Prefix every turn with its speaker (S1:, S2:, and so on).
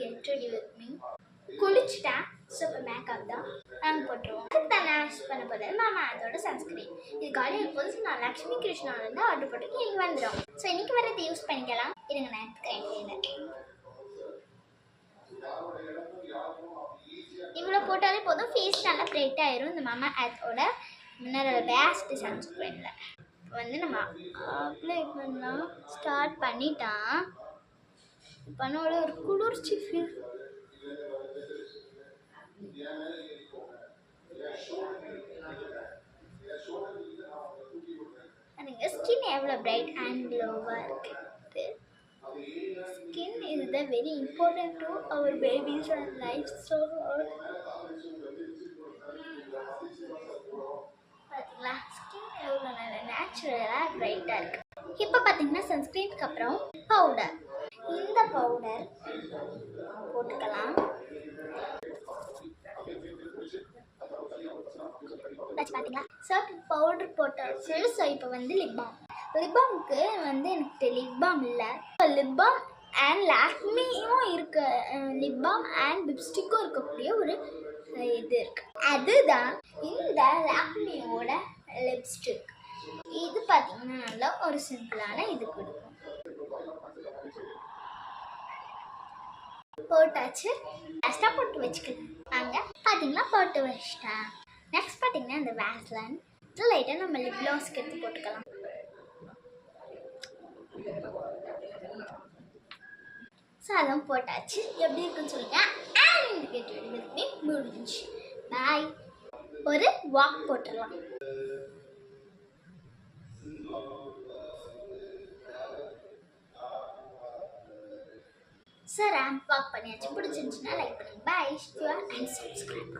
S1: get ready with me. குளிச்சுட்டேன். Super makeup தான் நாங்கள் போட்டுருவோம். தான் நான் யூஸ் பண்ண போகிறது மாமா அதோட சன்ஸ்கிரீன். இது காலையில் போது நான் லக்ஷ்மி கிருஷ்ணாவிலேருந்து ஆர்டர் போட்டு இன்றைக்கி வந்துடும். ஸோ இன்றைக்கி வரது யூஸ் பண்ணிக்கலாம். இருங்க நான் எடுத்துக்கிறேன். இவ்வளோ போட்டாலே போதும், ஃபேஸ் நல்லா பிரைட் ஆயிரும். இந்த மாமா அதோட மினரல் பேஸ்ட் சன்ஸ்கிரீனில் வந்து நம்ம அப்ளை பண்ணலாம். ஸ்டார்ட் பண்ணிட்டான். பண்ணோட ஒரு குளிர்ச்சி ஃபீல். எனக்கு ஸ்கின் எவ்வளோ பிரைட் அண்ட் க்ளோவாக இருக்குது. Skin is the very important to our babies and life. So பார்த்தீங்களா ஸ்கின் எவ்வளோ நல்ல நேச்சுரலாக பிரைட்டாக இருக்குது. இப்போ பார்த்தீங்கன்னா சன்ஸ்க்ரீனுக்கு அப்புறம் பவுடர். இந்த பவுடர் போட்டுக்கலாம். பார்த்தீங்களா சர்ட் பவுடர் போட்டாச்சு. ஸோ இப்போ வந்து லிப்பாமுக்கு வந்து எனக்கு லிப்பாம் இல்லை, லிப்பாம் அண்ட் லாக்மியும் இருக்க, லிப்பாம் அண்ட் லிப்ஸ்டிக்கும் இருக்கக்கூடிய ஒரு இது இருக்கு. அதுதான் இந்த லாக்மியோட லிப்ஸ்டிக். இது பார்த்தீங்கன்னா நல்லா ஒரு சிம்பிளான இது கொடுக்கும். போட்டாச்சு. லாஸ்ட்டாக போட்டு வச்சுக்கலாம். அங்கே பார்த்தீங்கன்னா போட்டு வச்சிட்டேன். நெக்ஸ்ட் பார்த்தீங்கன்னா இந்த வேஸ்லைன் லைட்டாக நம்ம லிப் க்ளாஸ்க்கு எடுத்து போட்டுக்கலாம். ஸோ அதெல்லாம் போட்டாச்சு. எப்படி இருக்குன்னு சொல்லுங்க. அண்ட் கேட்டு முடிஞ்சு பாய். ஒரு வாக் போட்டுடலாம். ஸோ ரேம்ப் வாக் பண்ணியாச்சு. பிடிச்சிருந்துச்சுன்னா லைக் பண்ணுங்க. பாய். And subscribe.